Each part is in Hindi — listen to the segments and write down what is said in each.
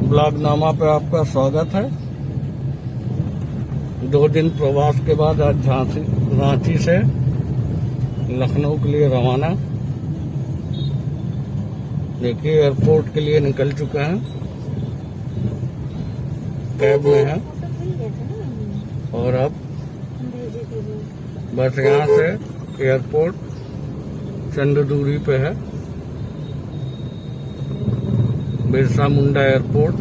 ब्लॉगनामा पे आपका स्वागत है। 2 दिन प्रवास के बाद आज रांची से लखनऊ के लिए रवाना। देखिए एयरपोर्ट के लिए निकल चुके हैं, कैब में है और अब बस यहाँ से एयरपोर्ट चंद दूरी पे है, बिरसा मुंडा एयरपोर्ट।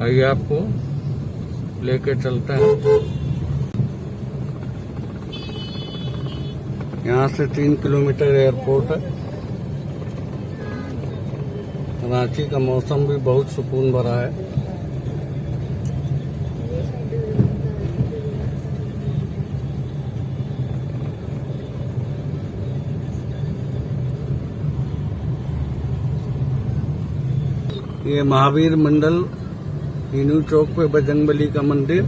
आइए आपको लेके चलते हैं। यहाँ से 3 किलोमीटर एयरपोर्ट है। रांची का मौसम भी बहुत सुकून भरा है। ये महावीर मंडल हिनू चौक पे बजरंगबली का मंदिर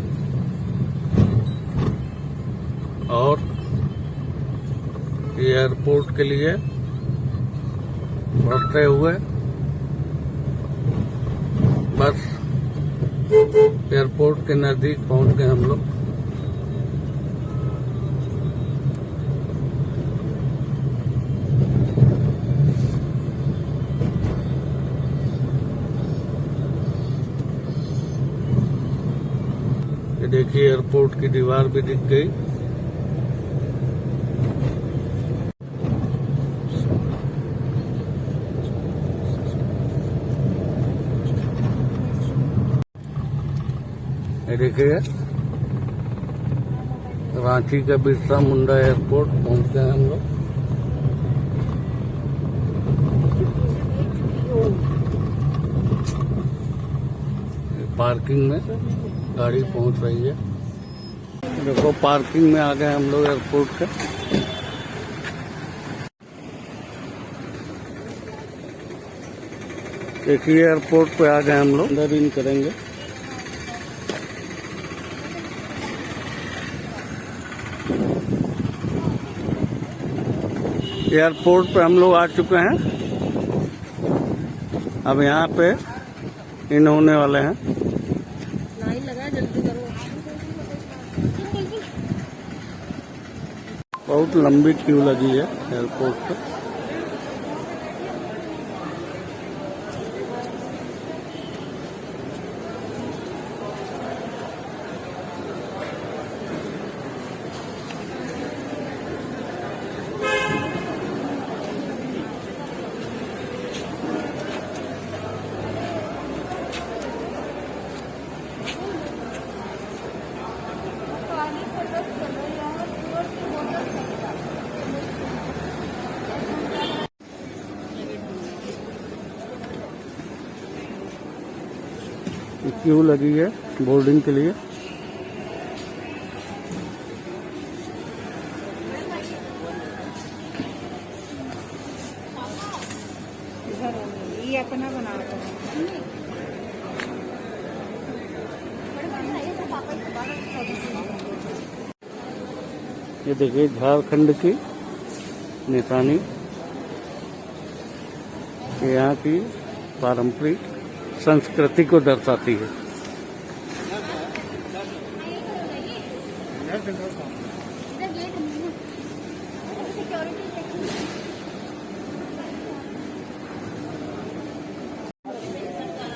और एयरपोर्ट के लिए बढ़ते हुए बस एयरपोर्ट के नजदीक पहुंच गए हम लोग। ये देखिए एयरपोर्ट की दीवार भी दिख गई। ये देखिए रांची का बिरसा मुंडा एयरपोर्ट पहुंच गए हम लोग। पार्किंग में गाड़ी पहुंच रही है। देखो पार्किंग में आ गए हम लोग एयरपोर्ट के। देखिए एयरपोर्ट पे आ गए हम लोग, अंदर इन करेंगे। एयरपोर्ट पे हम लोग आ चुके हैं। अब यहाँ पे इन होने वाले हैं। बहुत लंबी क्यू लगी है एयरपोर्ट पे। क्यू लगी है बोर्डिंग के लिए। ये अपना बना ये देखिए झारखंड की निशानी, यहाँ की पारंपरिक संस्कृति को दर्शाती है।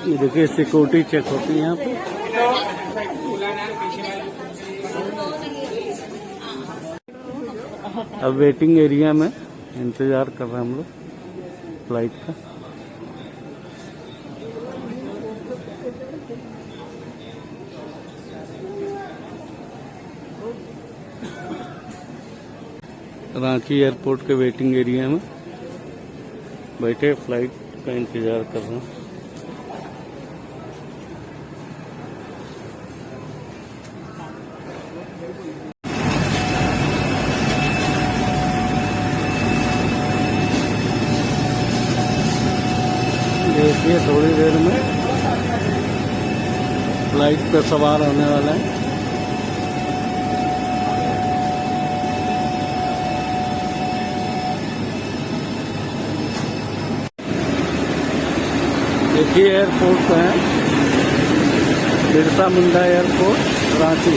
ये देखिए सिक्योरिटी चेक होती है यहाँ पे। अब वेटिंग एरिया में इंतजार कर रहे हैं हम लोग फ्लाइट का। रांची एयरपोर्ट के वेटिंग एरिया में बैठे फ्लाइट का इंतजार कर रहे हैं। देखिए थोड़ी देर में फ्लाइट पे सवार होने वाला है। देखिए एयरपोर्ट पे है, बिरसा मुंडा एयरपोर्ट रांची।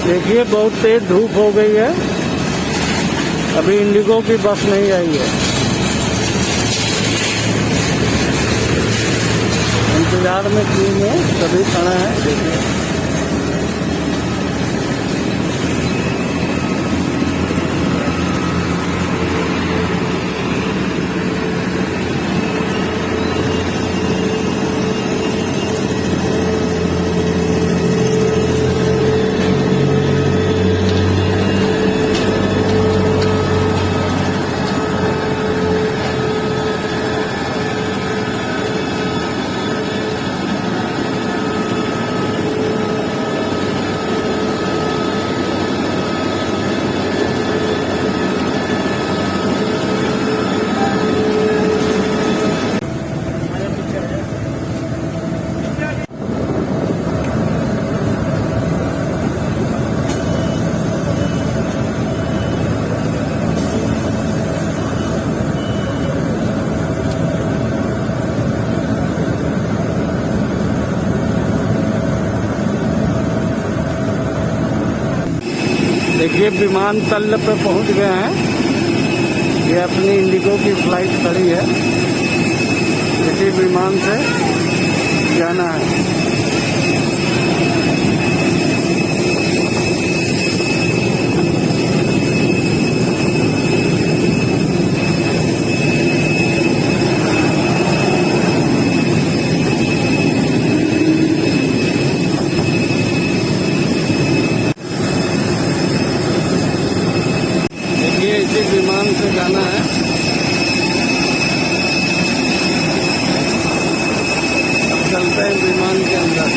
देखिए बहुत तेज धूप हो गई है, अभी इंडिगो की बस नहीं आई है। इंतजार में क्यू में सभी खड़ा है। देखिए देखिए विमानतल पे पहुंच गए हैं। ये अपनी इंडिगो की फ्लाइट खड़ी है, इसी विमान से जाना है। इसी विमान से जाना है। अब चलते हैं विमान के अंदर।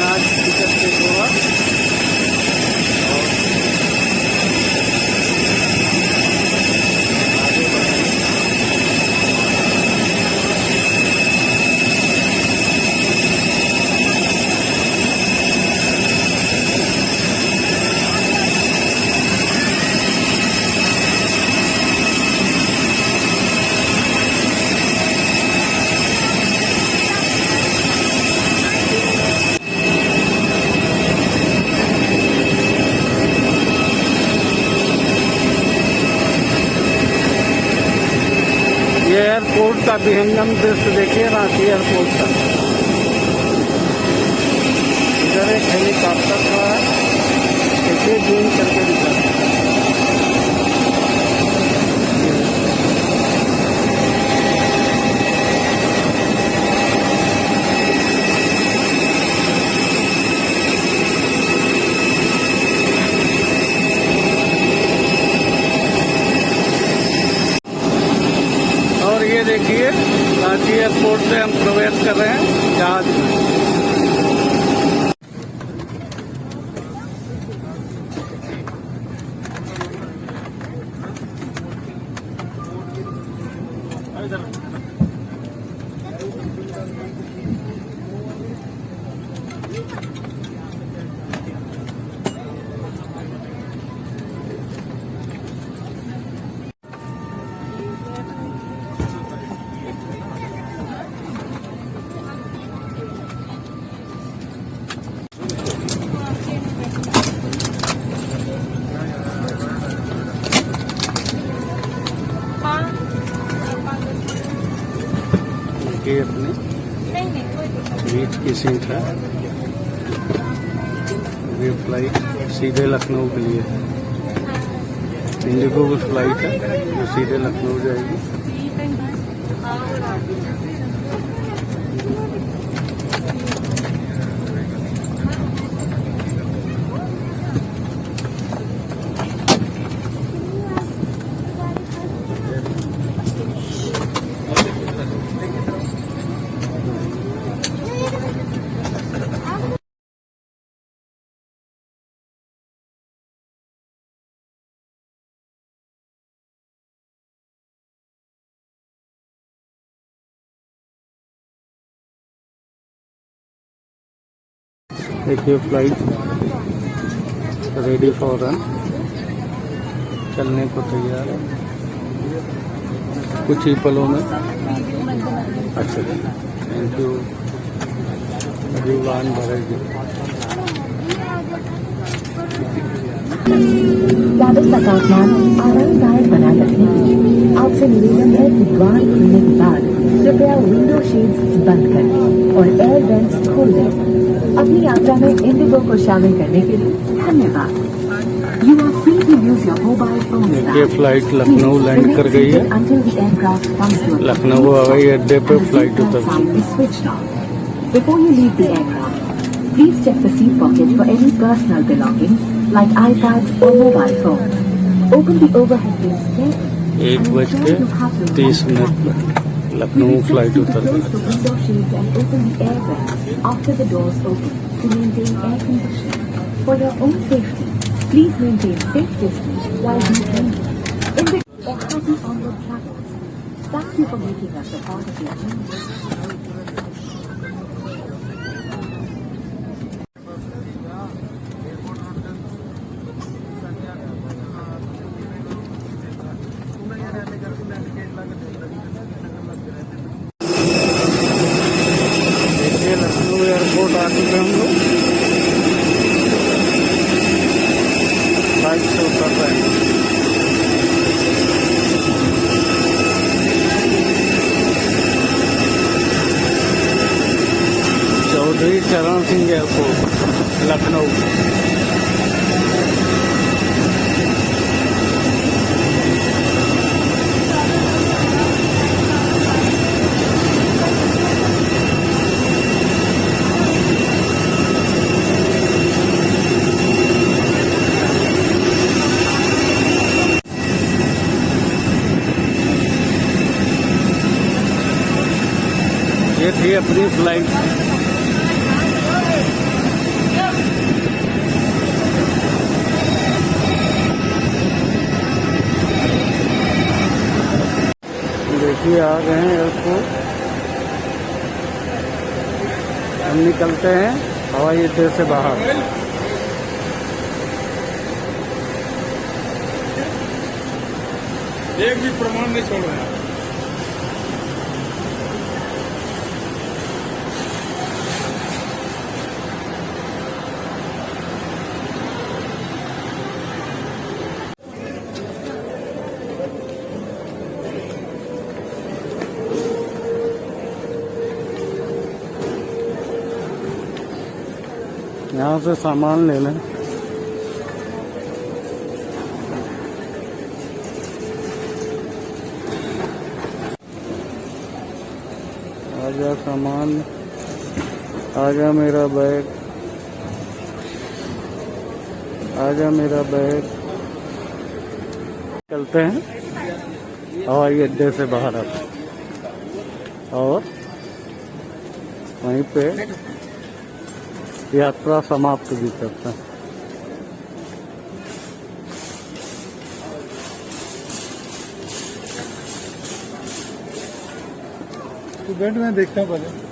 आज टिकट चेक होगा। ये एयरपोर्ट का विहंगम दृश्य देखिए, रांची एयरपोर्ट का। इधर एक हेलीकॉप्टर खड़ा है, देखिए जूम करके दिखा। और ये देखिए रांची एयरपोर्ट से हम प्रवेश कर रहे हैं जहाज में। ये अपने बीच की सीट है। ये फ्लाइट सीधे लखनऊ के लिए है। इंडिगो की फ्लाइट है जो सीधे लखनऊ जाएगी। देखिए फ्लाइट रेडी फॉर रन, चलने को तैयार है कुछ ही पलों में। अच्छा, थैंक यू। अभी उड़ान भरेगी। कैबिन का तापमान आरामदायक बनाए रखने के लिए आपसे निवेदन है कि द्वार खुलने के बाद कृपया विंडो शेड्स बंद कर दें और एयर वेंट्स खोल दें। अपनी यात्रा में इंडिगो को शामिल करने के लिए धन्यवाद। You are free to use your mobile phones now. देखिए फ्लाइट लखनऊ लैंड कर गई है। Until the aircraft comes to a Lucknow हवाई अड्डे पे फ्लाइट उतर sign is switched on. Before you leave the aircraft, please check the seat pocket for any personal belongings like iPads or mobile phones. Open the overhead bins carefully. 1:30 पर लखनऊ फ्लाइट उतर Close the गई। window shades and open the air vents after the doors open to maintain air conditioning. For your own safety, please maintain safe distance while descending. In the happy onward travels. Thank you for making us a part of your journey. देखिए लखनऊ एयरपोर्ट आ चुके हम लोग, फ्लाइट से उतर रहे हैं। चौधरी चरण सिंह एयरपोर्ट लखनऊ। ये थी अपनी फ्लाइट। देखिए आ गए हैं एयरपोर्ट। हम निकलते हैं हवाई अड्डे से बाहर। एक भी प्रमाण नहीं छोड़ रहे हैं। यहाँ से सामान ले लें। आजा सामान, आजा मेरा बैग, आजा मेरा बैग। चलते हैं हवाई अड्डे से बाहर अब, और वहीं पे यात्रा समाप्त भी करते हैं। स्टूडेंट में देखता हूँ पहले।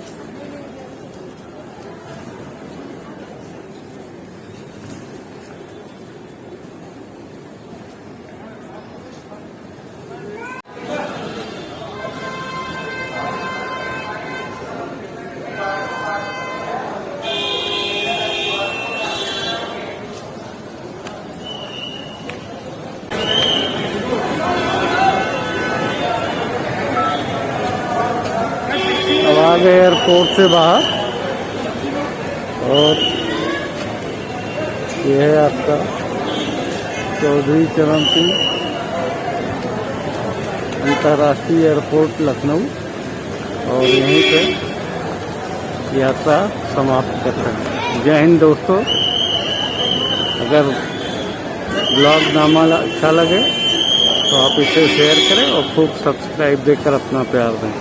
अब आ गए एयरपोर्ट से बाहर, और यह है आपका चौधरी चरण सिंह अंतर्राष्ट्रीय एयरपोर्ट लखनऊ, और यहीं पे यात्रा समाप्त करते हैं। जय हिंद दोस्तों। अगर ब्लॉग नामा अच्छा लगे तो आप इसे शेयर करें और खूब सब्सक्राइब देकर अपना प्यार दें।